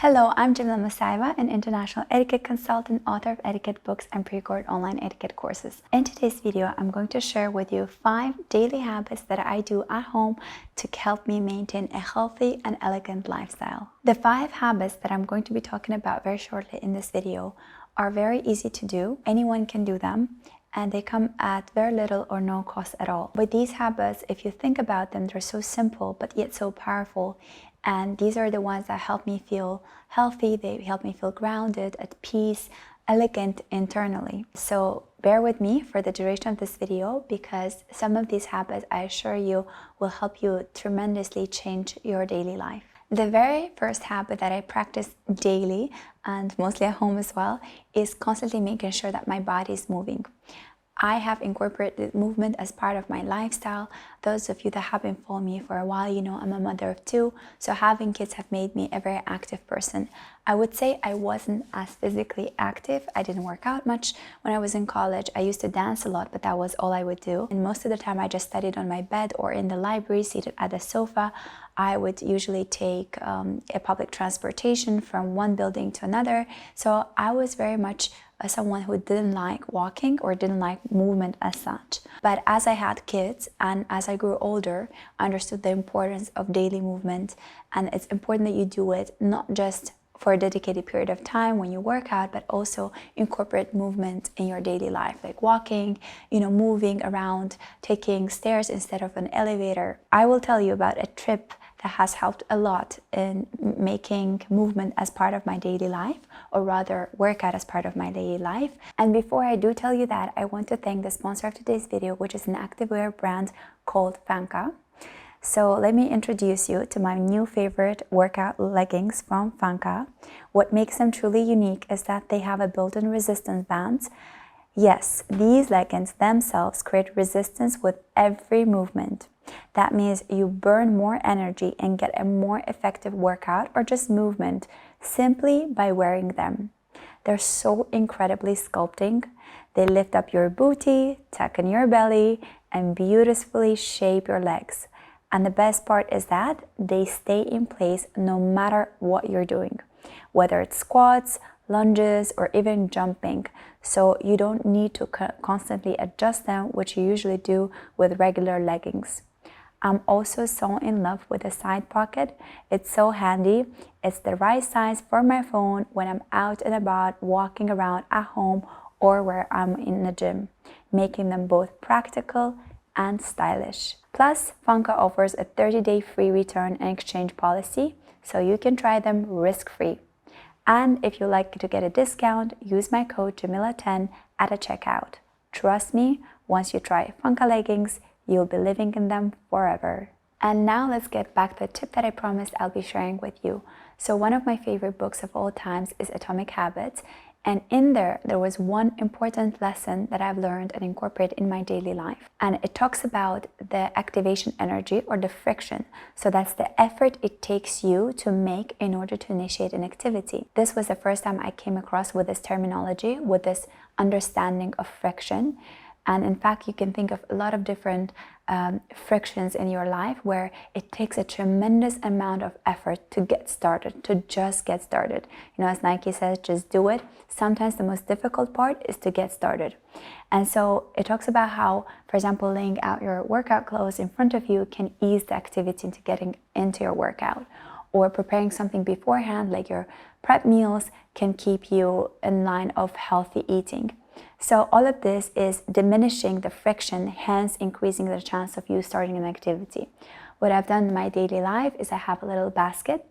Hello, I'm Jamila Musayeva, an international etiquette consultant, author of etiquette books and pre-recorded online etiquette courses. In today's video, I'm going to share with you 5 daily habits that I do at home to help me maintain a healthy and elegant lifestyle. The 5 habits that I'm going to be talking about very shortly in this video are very easy to do. Anyone can do them, and they come at very little or no cost at all. With these habits, if you think about them, they're so simple but yet so powerful. And these are the ones that help me feel healthy, they help me feel grounded, at peace, elegant internally. So bear with me for the duration of this video, because some of these habits, I assure you, will help you tremendously change your daily life. The very first habit that I practice daily, and mostly at home as well, is constantly making sure that my body is moving. I have incorporated movement as part of my lifestyle. Those of you that have been following me for a while, you know I'm a mother of 2, so having kids have made me a very active person. I would say I wasn't as physically active. I didn't work out much. When I was in college, I used to dance a lot, but that was all I would do. And most of the time I just studied on my bed or in the library, seated at the sofa. I would usually take a public transportation from one building to another. So I was very much someone who didn't like walking or didn't like movement as such. But as I had kids and as I grew older, I understood the importance of daily movement, and it's important that you do it not just for a dedicated period of time when you work out, but also incorporate movement in your daily life, like walking, moving around, taking stairs instead of an elevator. I will tell you about a trip that has helped a lot in making movement as part of my daily life, or rather workout as part of my daily life. And before I do tell you that, I want to thank the sponsor of today's video, which is an activewear brand called Fanka. So let me introduce you to my new favorite workout leggings from Fanka. What makes them truly unique is that they have a built-in resistance bands. Yes, these leggings themselves create resistance with every movement. That means you burn more energy and get a more effective workout or just movement simply by wearing them. They're so incredibly sculpting. They lift up your booty, tuck in your belly, and beautifully shape your legs. And the best part is that they stay in place no matter what you're doing, whether it's squats, lunges, or even jumping. So you don't need to constantly adjust them, which you usually do with regular leggings. I'm also so in love with the side pocket. It's so handy. It's the right size for my phone when I'm out and about, walking around at home or where I'm in the gym, making them both practical and stylish. Plus, Fanka offers a 30-day free return and exchange policy, so you can try them risk-free. And if you'd like to get a discount, use my code Jamila10 at a checkout. Trust me, once you try Fanka leggings, you'll be living in them forever. And now let's get back to the tip that I promised I'll be sharing with you. So one of my favorite books of all times is Atomic Habits. And in there was one important lesson that I've learned and incorporated in my daily life. And it talks about the activation energy, or the friction. So that's the effort it takes you to make in order to initiate an activity. This was the first time I came across with this terminology, with this understanding of friction. And in fact, you can think of a lot of different frictions in your life where it takes a tremendous amount of effort to get started, to just get started. As Nike says, just do it. Sometimes the most difficult part is to get started. And so it talks about how, for example, laying out your workout clothes in front of you can ease the activity into getting into your workout. Or preparing something beforehand, like your prep meals, can keep you in line of healthy eating. So all of this is diminishing the friction, hence increasing the chance of you starting an activity. What I've done in my daily life is I have a little basket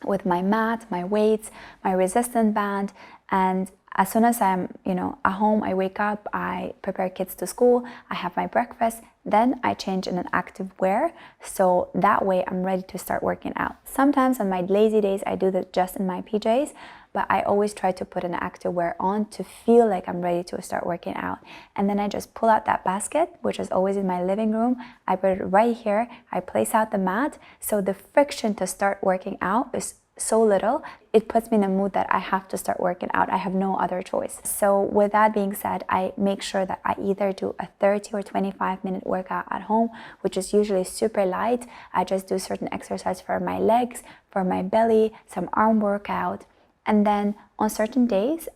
with my mat, my weights, my resistance band, and as soon as I'm, at home, I wake up, I prepare kids to school, I have my breakfast, then I change in an active wear, so that way I'm ready to start working out. Sometimes on my lazy days, I do that just in my PJs, but I always try to put an active wear on to feel like I'm ready to start working out. And then I just pull out that basket, which is always in my living room. I put it right here. I place out the mat. So the friction to start working out is so little, it puts me in a mood that I have to start working out. I have no other choice. So with that being said, I make sure that I either do a 30 or 25-minute workout at home, which is usually super light. I just do certain exercise for my legs, for my belly, some arm workout. And then on certain days,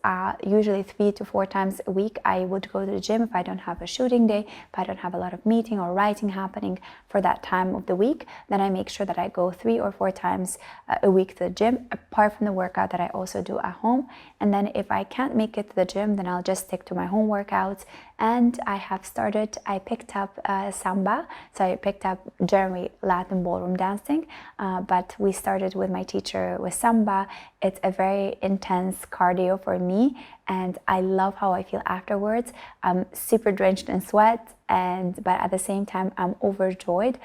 usually 3 to 4 times a week, I would go to the gym if I don't have a shooting day, if I don't have a lot of meeting or writing happening for that time of the week, then I make sure that I go 3 or 4 times a week to the gym, apart from the workout that I also do at home. And then if I can't make it to the gym, then I'll just stick to my home workouts. And I picked up Samba, so I picked up generally Latin ballroom dancing, but we started with my teacher with Samba. It's a very intense cardio for me, and I love how I feel afterwards. I'm super drenched in sweat, but at the same time I'm overjoyed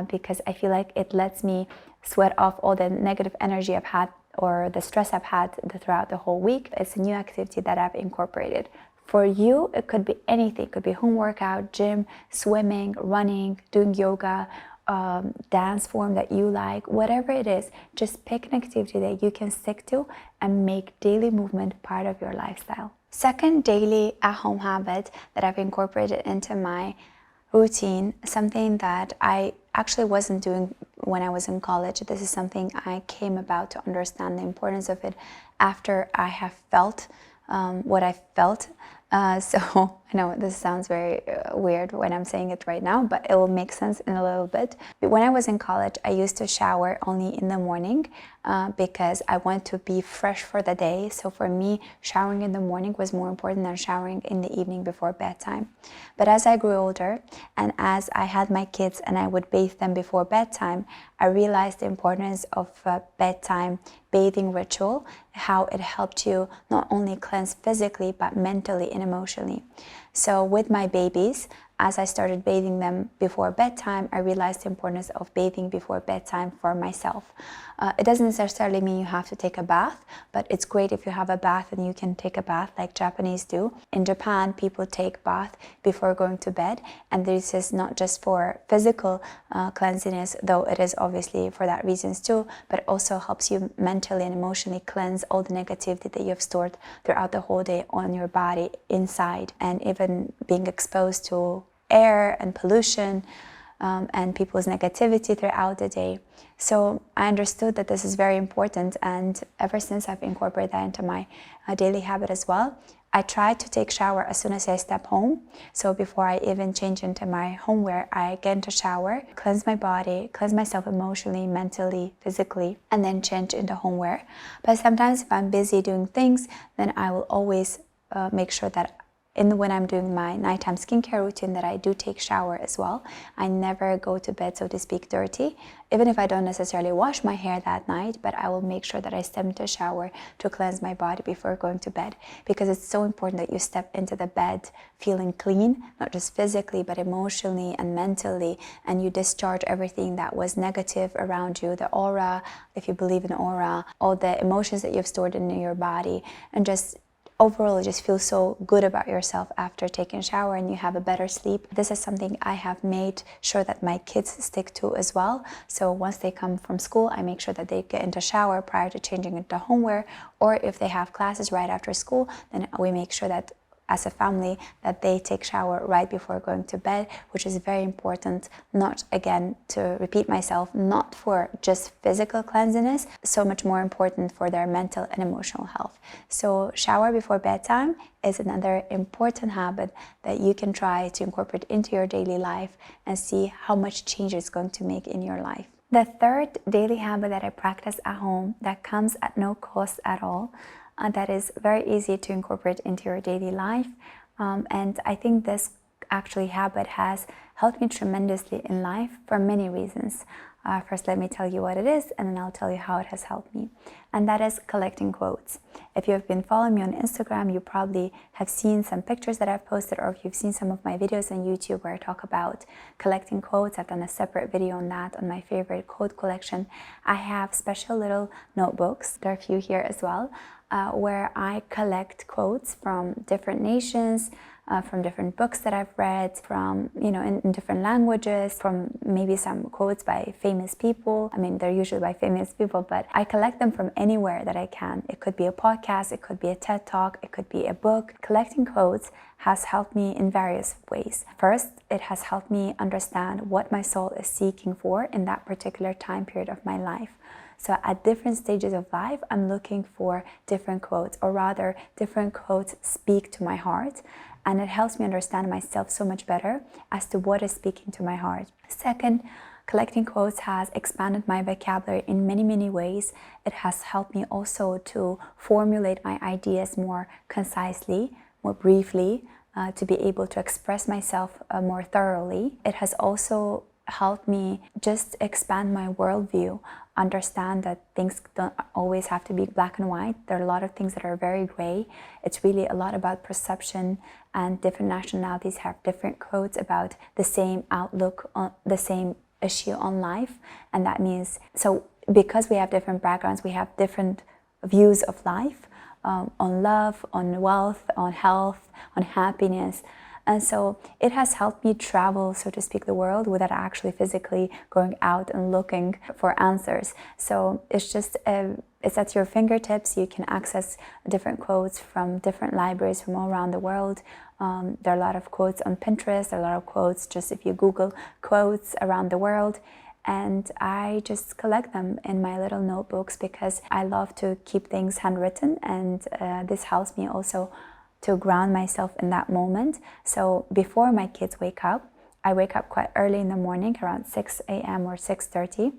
because I feel like it lets me sweat off all the negative energy I've had or the stress I've had throughout the whole week. It's a new activity that I've incorporated. For you, it could be anything. It could be home workout, gym, swimming, running, doing yoga, dance form that you like, whatever it is. Just pick an activity that you can stick to and make daily movement part of your lifestyle. Second daily at-home habit that I've incorporated into my routine, something that I actually wasn't doing when I was in college. This is something I came about to understand the importance of it after I have felt what I felt. So I know this sounds very weird when I'm saying it right now, but it will make sense in a little bit. When I was in college, I used to shower only in the morning because I want to be fresh for the day. So for me, showering in the morning was more important than showering in the evening before bedtime. But as I grew older and as I had my kids and I would bathe them before bedtime, I realized the importance of bedtime bathing ritual, how it helped you not only cleanse physically, but mentally and emotionally. So with my babies, as I started bathing them before bedtime, I realized the importance of bathing before bedtime for myself. It doesn't necessarily mean you have to take a bath, but it's great if you have a bath and you can take a bath like Japanese do. In Japan, people take bath before going to bed, and this is not just for physical cleanliness, though it is obviously for that reasons too, but it also helps you mentally and emotionally cleanse all the negativity that you have stored throughout the whole day on your body inside, and even being exposed to air and pollution and people's negativity throughout the day. So I understood that this is very important, and ever since I've incorporated that into my daily habit as well. I try to take shower as soon as I step home. So before I even change into my homewear, I get into shower, cleanse my body, cleanse myself emotionally, mentally, physically, and then change into homewear. But sometimes if I'm busy doing things, then I will always make sure that when I'm doing my nighttime skincare routine that I do take shower as well. I never go to bed, so to speak, dirty, even if I don't necessarily wash my hair that night, but I will make sure that I step into a shower to cleanse my body before going to bed, because it's so important that you step into the bed feeling clean, not just physically, but emotionally and mentally, and you discharge everything that was negative around you, the aura, if you believe in aura, all the emotions that you've stored in your body, and just overall, you just feel so good about yourself after taking a shower, and you have a better sleep. This is something I have made sure that my kids stick to as well. So once they come from school, I make sure that they get into shower prior to changing into homewear, or if they have classes right after school, then we make sure that as a family that they take shower right before going to bed, which is very important, not, again, to repeat myself, not for just physical cleanliness, so much more important for their mental and emotional health. So shower before bedtime is another important habit that you can try to incorporate into your daily life and see how much change it's going to make in your life. The third daily habit that I practice at home that comes at no cost at all, that is very easy to incorporate into your daily life, and I think this actually habit has helped me tremendously in life for many reasons. First, let me tell you what it is, and then I'll tell you how it has helped me, and that is collecting quotes. If you have been following me on Instagram, you probably have seen some pictures that I've posted, or if you've seen some of my videos on YouTube where I talk about collecting quotes. I've done a separate video on that, on my favorite quote collection. I have special little notebooks, there are a few here as well, where I collect quotes from different nations, from different books that I've read, from, in different languages, from maybe some quotes by famous people. I mean, they're usually by famous people, but I collect them from anywhere that I can. It could be a podcast, it could be a TED Talk, it could be a book. Collecting quotes has helped me in various ways. First, it has helped me understand what my soul is seeking for in that particular time period of my life. So at different stages of life, I'm looking for different quotes, or rather, different quotes speak to my heart. And it helps me understand myself so much better as to what is speaking to my heart. Second, collecting quotes has expanded my vocabulary in many, many ways. It has helped me also to formulate my ideas more concisely, more briefly, to be able to express myself more thoroughly. It has also helped me just expand my worldview, understand that things don't always have to be black and white. There are a lot of things that are very gray. It's really a lot about perception, and different nationalities have different quotes about the same outlook on the same issue on life. And that means, so because we have different backgrounds, we have different views of life, on love, on wealth, on health, on happiness. And so it has helped me travel, so to speak, the world without actually physically going out and looking for answers. So it's just, it's at your fingertips. You can access different quotes from different libraries from all around the world. There are a lot of quotes on Pinterest, there are a lot of quotes just if you Google quotes around the world. And I just collect them in my little notebooks because I love to keep things handwritten, and this helps me also to ground myself in that moment. So before my kids wake up, I wake up quite early in the morning, around 6 a.m. or 6:30.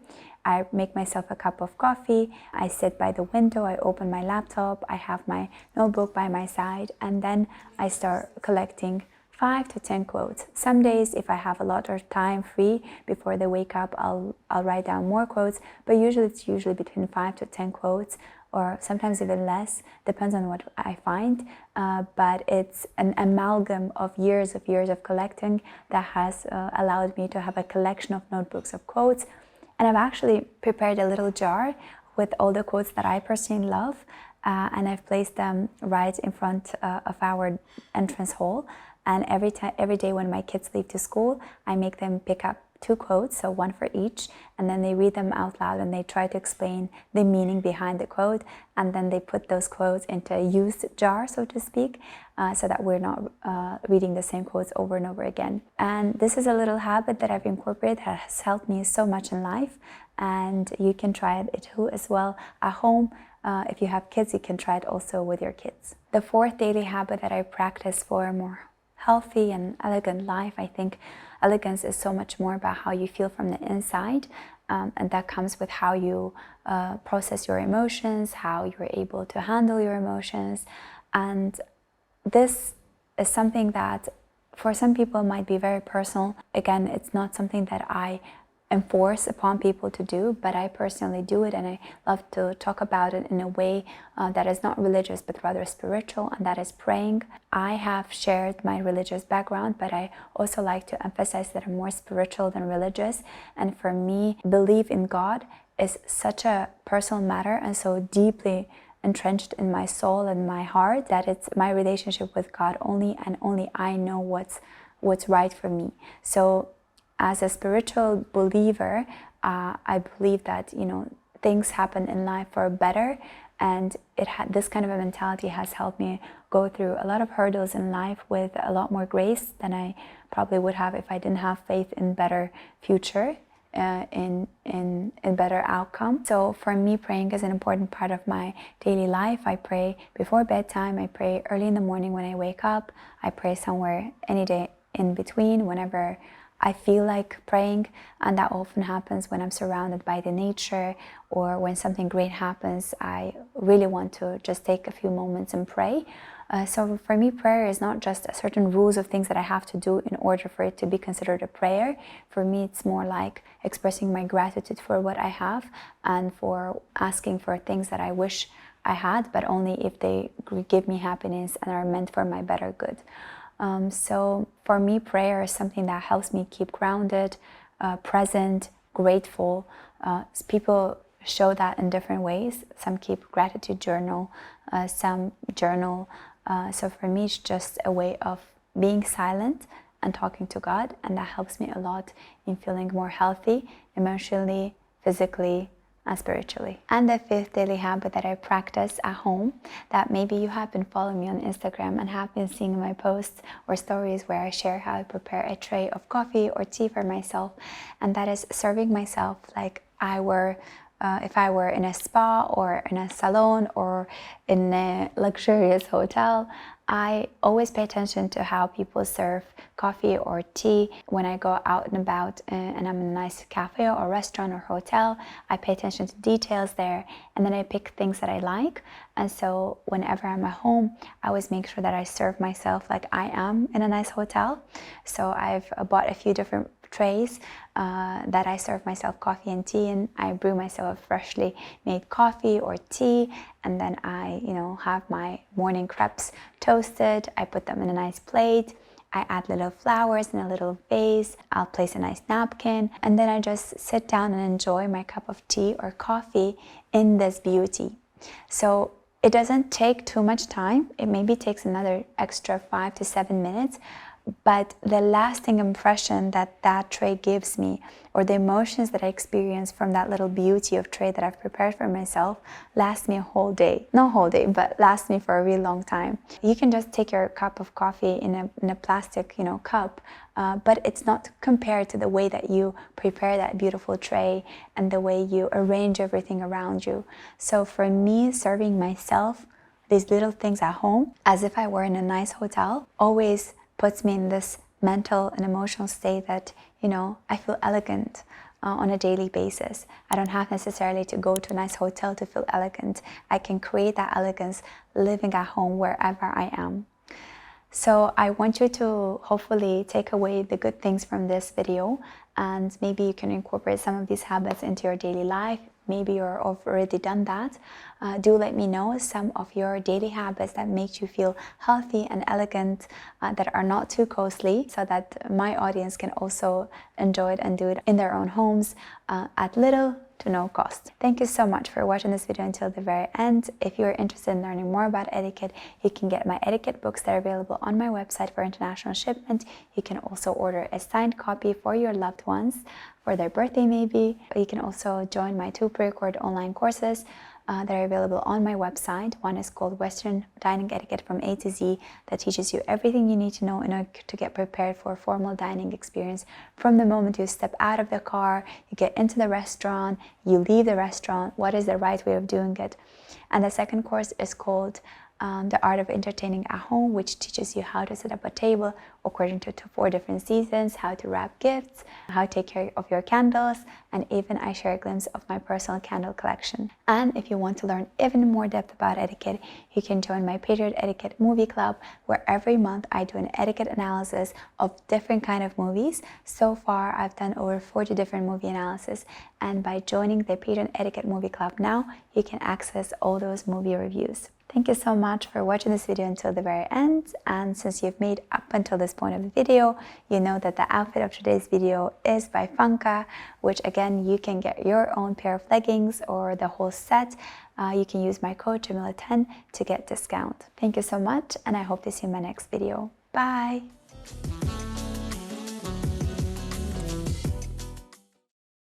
I make myself a cup of coffee, I sit by the window, I open my laptop, I have my notebook by my side, and then I start collecting 5 to 10 quotes. Some days, if I have a lot of time free before they wake up, I'll write down more quotes, but usually it's between 5 to 10 quotes, or sometimes even less, depends on what I find. But it's an amalgam of years of collecting that has allowed me to have a collection of notebooks of quotes. And I've actually prepared a little jar with all the quotes that I personally love, and I've placed them right in front of our entrance hall. And every day when my kids leave to school, I make them pick up 2 quotes, so one for each, and then they read them out loud and they try to explain the meaning behind the quote, and then they put those quotes into a used jar, so to speak, so that we're not reading the same quotes over and over again. And this is a little habit that I've incorporated that has helped me so much in life, and you can try it too as well at home. If you have kids, you can try it also with your kids. The fourth daily habit that I practice for a more healthy and elegant life, I think elegance is so much more about how you feel from the inside, and that comes with how you process your emotions, how you're able to handle your emotions. And this is something that for some people might be very personal. Again, it's not something that I enforce upon people to do, but I personally do it, and I love to talk about it in a way that is not religious but rather spiritual, and that is praying. I have shared my religious background, but I also like to emphasize that I'm more spiritual than religious. And for me, belief in God is such a personal matter and so deeply entrenched in my soul and my heart that it's my relationship with God only, and only I know what's right for me. So as a spiritual believer, I believe that things happen in life for better, and this kind of a mentality has helped me go through a lot of hurdles in life with a lot more grace than I probably would have if I didn't have faith in better future, in better outcome. So for me, praying is an important part of my daily life. I pray before bedtime, I pray early in the morning when I wake up, I pray somewhere any day in between whenever I feel like praying, and that often happens when I'm surrounded by the nature, or when something great happens. I really want to just take a few moments and pray. So for me, prayer is not just a certain rules of things that I have to do in order for it to be considered a prayer. For me, it's more like expressing my gratitude for what I have, and for asking for things that I wish I had, but only if they give me happiness and are meant for my better good. So for me, prayer is something that helps me keep grounded, present, grateful. People show that in different ways. Some keep gratitude journal, some journal. So for me, it's just a way of being silent and talking to God, and that helps me a lot in feeling more healthy emotionally, physically, and spiritually. And the fifth daily habit that I practice at home, that maybe you have been following me on Instagram and have been seeing my posts or stories where I share how I prepare a tray of coffee or tea for myself, and that is serving myself like if I were in a spa or in a salon or in a luxurious hotel. I always pay attention to how people serve coffee or tea when I go out and about and I'm in a nice cafe or restaurant or hotel. I pay attention to details there, and then I pick things that I like. And so whenever I'm at home, I always make sure that I serve myself like I am in a nice hotel. So I've bought a few different trays that I serve myself coffee and tea in. I brew myself a freshly made coffee or tea, and then I, have my morning crepes toasted. I put them in a nice plate. I add little flowers in a little vase. I'll place a nice napkin, and then I just sit down and enjoy my cup of tea or coffee in this beauty. So it doesn't take too much time. It maybe takes another extra 5 to 7 minutes, but the lasting impression that that tray gives me, or the emotions that I experience from that little beauty of tray that I've prepared for myself, lasts me a whole day. Not whole day, but lasts me for a really long time. You can just take your cup of coffee in a plastic, cup, but it's not compared to the way that you prepare that beautiful tray and the way you arrange everything around you. So for me, serving myself these little things at home, as if I were in a nice hotel, always puts me in this mental and emotional state that, I feel elegant on a daily basis. I don't have necessarily to go to a nice hotel to feel elegant. I can create that elegance living at home wherever I am. So I want you to hopefully take away the good things from this video, and maybe you can incorporate some of these habits into your daily life. Maybe you're already done that. Do let me know some of your daily habits that make you feel healthy and elegant, that are not too costly, so that my audience can also enjoy it and do it in their own homes at little to no cost. Thank you so much for watching this video until the very end. If you're interested in learning more about etiquette, you can get my etiquette books that are available on my website for international shipment. You can also order a signed copy for your loved ones for their birthday maybe. You can also join my 2 pre-recorded online courses that are available on my website. One is called Western Dining Etiquette from A to Z, that teaches you everything you need to know in order to get prepared for a formal dining experience from the moment you step out of the car, you get into the restaurant, you leave the restaurant, what is the right way of doing it. And the second course is called The Art of Entertaining at Home, which teaches you how to set up a table according to 4 different seasons, how to wrap gifts, how to take care of your candles, and even I share a glimpse of my personal candle collection. And if you want to learn even more depth about etiquette, you can join my Patriot Etiquette Movie Club, where every month I do an etiquette analysis of different kind of movies. So far, I've done over 40 different movie analysis, and by joining the Patriot Etiquette Movie Club now, you can access all those movie reviews. Thank you so much for watching this video until the very end, and since you've made up until this point of the video, you know that the outfit of today's video is by Funka, which again, you can get your own pair of leggings or the whole set. You can use my code Jamila10 to get discount. Thank you so much, and I hope to see you in my next video. Bye!